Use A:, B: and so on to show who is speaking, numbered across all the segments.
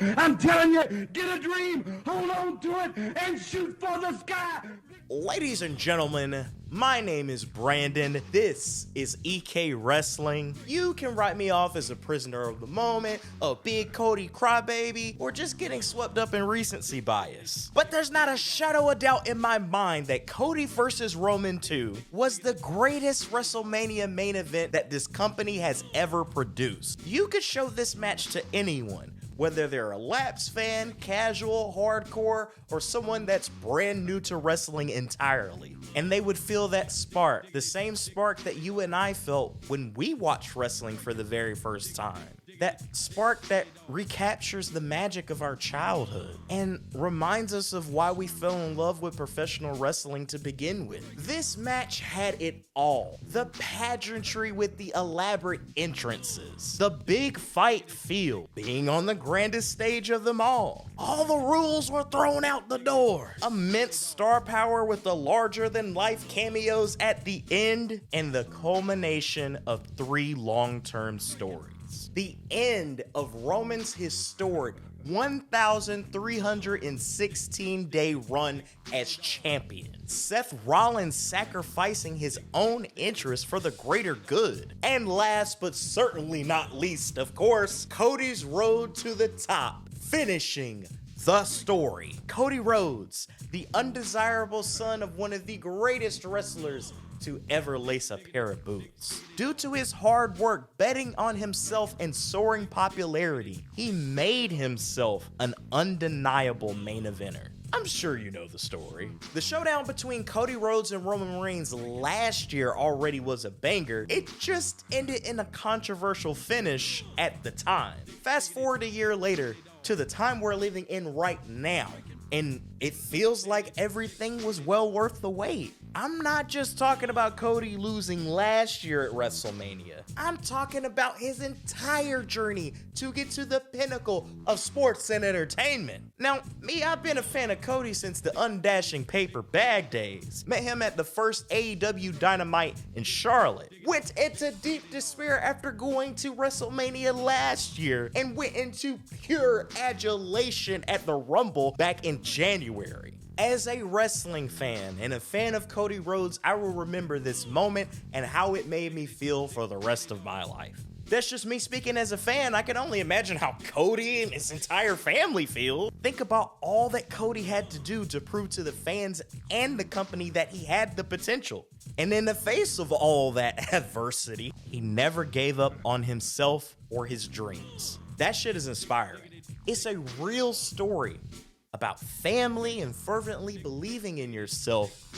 A: I'm telling you, get a dream, hold on to it, and shoot for the sky.
B: Ladies and gentlemen, my name is Brandon. This is EK Wrestling. You can write me off as a prisoner of the moment, a big Cody crybaby, or just getting swept up in recency bias. But there's not a shadow of doubt in my mind that Cody vs. Roman 2 was the greatest WrestleMania main event that this company has ever produced. You could show this match to anyone, whether they're a lapsed fan, casual, hardcore, or someone that's brand new to wrestling entirely, and they would feel that spark, the same spark that you and I felt when we watched wrestling for the very first time. That spark that recaptures the magic of our childhood and reminds us of why we fell in love with professional wrestling to begin with. This match had it all. The pageantry with the elaborate entrances, the big fight feel, being on the grandest stage of them all. All the rules were thrown out the door. Immense star power with the larger-than-life cameos at the end, and the culmination of 3 long-term stories. The end of Roman's historic 1,316-day run as champion. Seth Rollins sacrificing his own interest for the greater good. And last but certainly not least, of course, Cody's road to the top, finishing the story. Cody Rhodes, the undesirable son of one of the greatest wrestlers to ever lace a pair of boots. Due to his hard work, betting on himself, and soaring popularity, he made himself an undeniable main eventer. I'm sure you know the story. The showdown between Cody Rhodes and Roman Reigns last year already was a banger. It just ended in a controversial finish at the time. Fast forward a year later to the time we're living in right now, and it feels like everything was well worth the wait. I'm not just talking about Cody losing last year at WrestleMania. I'm talking about his entire journey to get to the pinnacle of sports and entertainment. Now, me, I've been a fan of Cody since the undashing paper bag days. Met him at the first AEW Dynamite in Charlotte. Went into deep despair after going to WrestleMania last year, and went into pure adulation at the Rumble back in January. As a wrestling fan and a fan of Cody Rhodes, I will remember this moment and how it made me feel for the rest of my life. That's just me speaking as a fan. I can only imagine how Cody and his entire family feel. Think about all that Cody had to do to prove to the fans and the company that he had the potential. And in the face of all that adversity, he never gave up on himself or his dreams. That shit is inspiring. It's a real story about family and fervently believing in yourself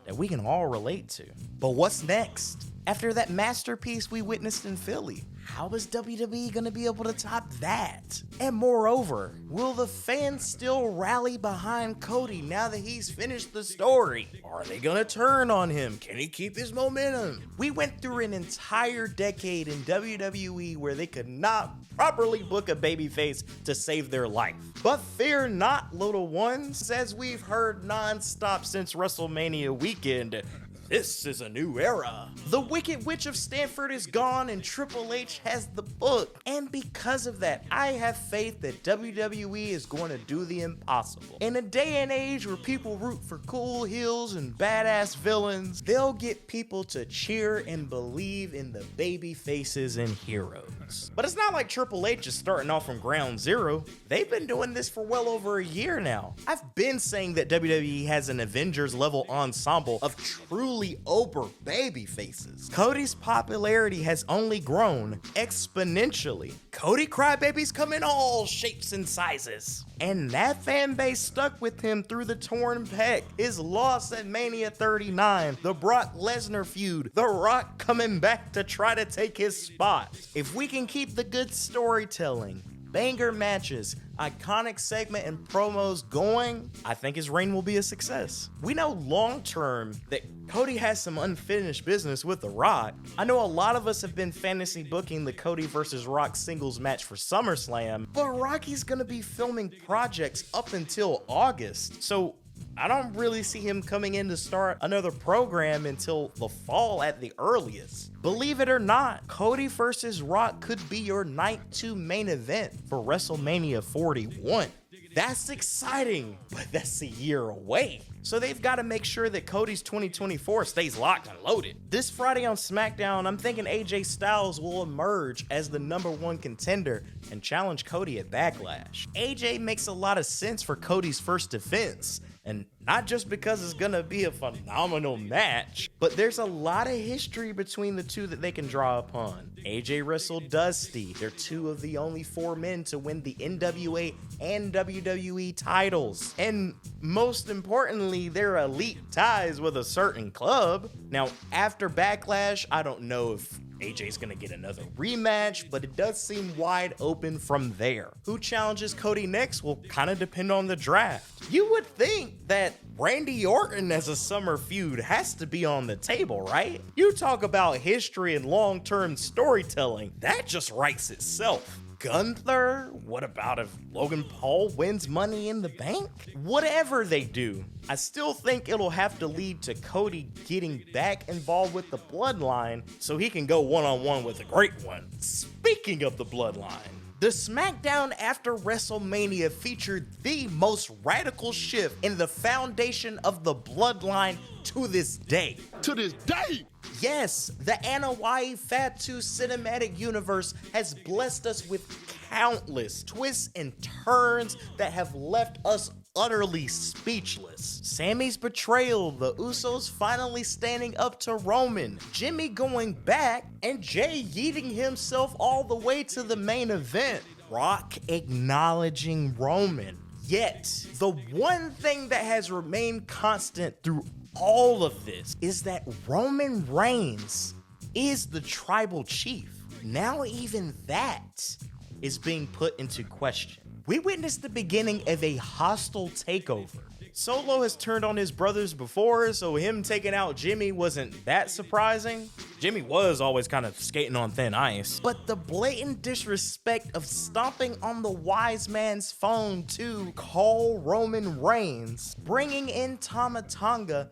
B: that we can all relate to. But what's next? After that masterpiece we witnessed in Philly, how is WWE gonna be able to top that? And moreover, will the fans still rally behind Cody now that he's finished the story? Are they gonna turn on him? Can he keep his momentum? We went through an entire decade in WWE where they could not properly book a babyface to save their life. But fear not, little ones, as we've heard non-stop since WrestleMania weekend, this is a new era. The Wicked Witch of Stanford is gone and Triple H has the book. And because of that, I have faith that WWE is going to do the impossible. In a day and age where people root for cool heels and badass villains, they'll get people to cheer and believe in the baby faces and heroes. But it's not like Triple H is starting off from ground zero. They've been doing this for well over a year now. I've been saying that WWE has an Avengers level ensemble of truly over baby faces. Cody's popularity has only grown exponentially. Cody crybabies come in all shapes and sizes. And that fan base stuck with him through the torn pec, his loss at Mania 39, the Brock Lesnar feud, The Rock coming back to try to take his spot. If we can keep the good storytelling, banger matches, iconic segment and promos going, I think his reign will be a success. We know long term that Cody has some unfinished business with The Rock. I know a lot of us have been fantasy booking the Cody versus Rock singles match for SummerSlam, but Rocky's gonna be filming projects up until August. So I don't really see him coming in to start another program until the fall at the earliest. Believe it or not, Cody versus Rock could be your night 2 main event for WrestleMania 41. That's exciting, but that's a year away. So they've got to make sure that Cody's 2024 stays locked and loaded. This Friday on SmackDown, I'm thinking AJ Styles will emerge as the #1 contender and challenge Cody at Backlash. AJ makes a lot of sense for Cody's first defense, and not just because it's gonna be a phenomenal match, but there's a lot of history between the two that they can draw upon. AJ wrestled Dusty. They're 2 of the only 4 men to win the NWA and WWE titles. And most importantly, they're elite ties with a certain club. Now, after Backlash, I don't know if AJ's gonna get another rematch, but it does seem wide open from there. Who challenges Cody next will kind of depend on the draft. You would think that Randy Orton as a summer feud has to be on the table, right? You talk about history and long-term storytelling, that just writes itself. Gunther? What about if Logan Paul wins Money in the Bank? Whatever they do, I still think it'll have to lead to Cody getting back involved with the Bloodline so he can go one-on-one with the Great One. Speaking of the Bloodline, the SmackDown after WrestleMania featured the most radical shift in the foundation of the Bloodline to this day.
A: To this day!
B: Yes, the Anoa'i Fatu cinematic universe has blessed us with countless twists and turns that have left us utterly speechless. Sammy's betrayal, the Usos finally standing up to Roman, Jimmy going back, and Jay yeeting himself all the way to the main event, Rock acknowledging Roman. Yet, the one thing that has remained constant through all of this is that Roman Reigns is the tribal chief. Now even that is being put into question. We witnessed the beginning of a hostile takeover. Solo has turned on his brothers before, so him taking out Jimmy wasn't that surprising. Jimmy was always kind of skating on thin ice. But the blatant disrespect of stomping on the wise man's phone to call Roman Reigns, bringing in Tama Tonga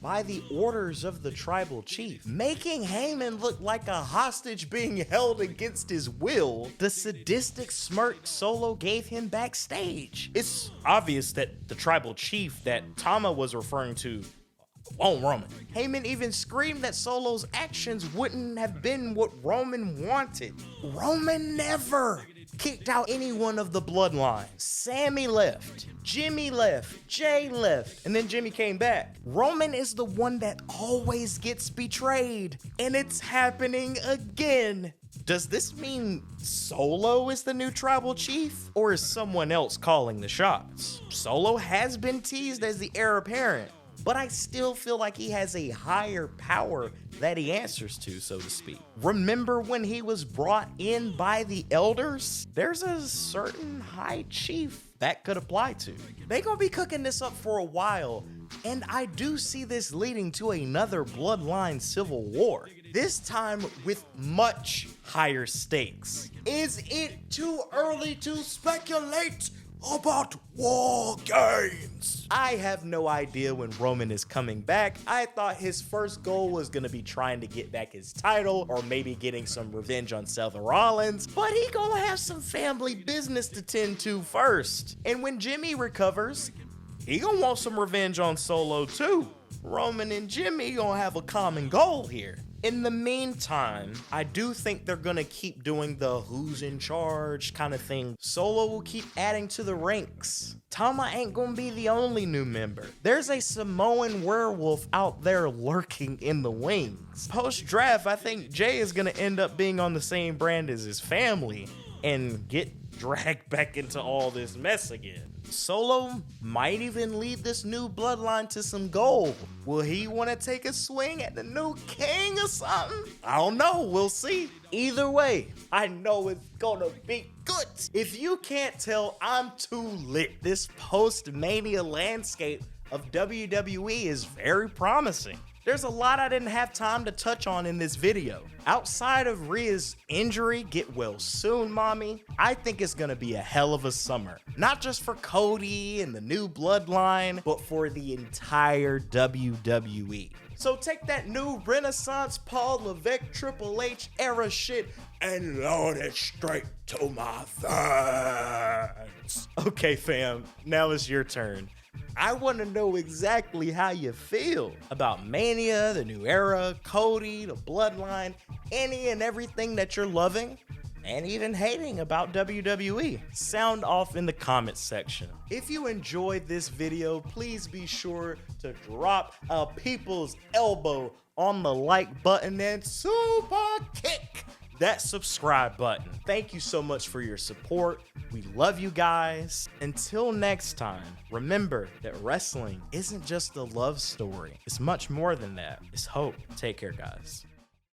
B: by the orders of the tribal chief, making Heyman look like a hostage being held against his will, the sadistic smirk Solo gave him backstage. It's obvious that the tribal chief that Tama was referring to won't Roman. Heyman even screamed that Solo's actions wouldn't have been what Roman wanted. Roman never kicked out anyone of the Bloodline. Sammy left, Jimmy left, Jay left, and then Jimmy came back. Roman is the one that always gets betrayed, and it's happening again. Does this mean Solo is the new tribal chief, or is someone else calling the shots? Solo has been teased as the heir apparent, but I still feel like he has a higher power that he answers to, so to speak. Remember when he was brought in by the elders? There's a certain high chief that could apply to. They gonna be cooking this up for a while, and I do see this leading to another Bloodline civil war. This time with much higher stakes. Is it too early to speculate about War Games? I have no idea when Roman is coming back. I thought his first goal was gonna be trying to get back his title or maybe getting some revenge on Seth Rollins, but he gonna have some family business to tend to first. And when Jimmy recovers, he gonna want some revenge on Solo too. Roman and Jimmy gonna have a common goal here. In the meantime, I do think they're gonna keep doing the who's in charge kind of thing. Solo will keep adding to the ranks. Tama ain't gonna be the only new member. There's a Samoan werewolf out there lurking in the wings. Post-draft, I think Jay is gonna end up being on the same brand as his family and get dragged back into all this mess again. Solo might even lead this new bloodline to some gold. Will he want to take a swing at the new king or something? I don't know, we'll see. Either way, I know it's gonna be good. If you can't tell, I'm too lit. This post-Mania landscape of WWE is very promising. There's a lot I didn't have time to touch on in this video. Outside of Rhea's injury, get well soon, mommy, I think it's gonna be a hell of a summer. Not just for Cody and the new Bloodline, but for the entire WWE. So take that new Renaissance Paul Levesque Triple H era shit and load it straight to my fans. Okay, fam, now it's your turn. I want to know exactly how you feel about Mania, the new era, Cody, the Bloodline, any and everything that you're loving and even hating about WWE. Sound off in the comments section. If you enjoyed this video, please be sure to drop a people's elbow on the like button and super kick that subscribe button. Thank you so much for your support. We love you guys. Until next time, remember that wrestling isn't just a love story. It's much more than that. It's hope. Take care, guys.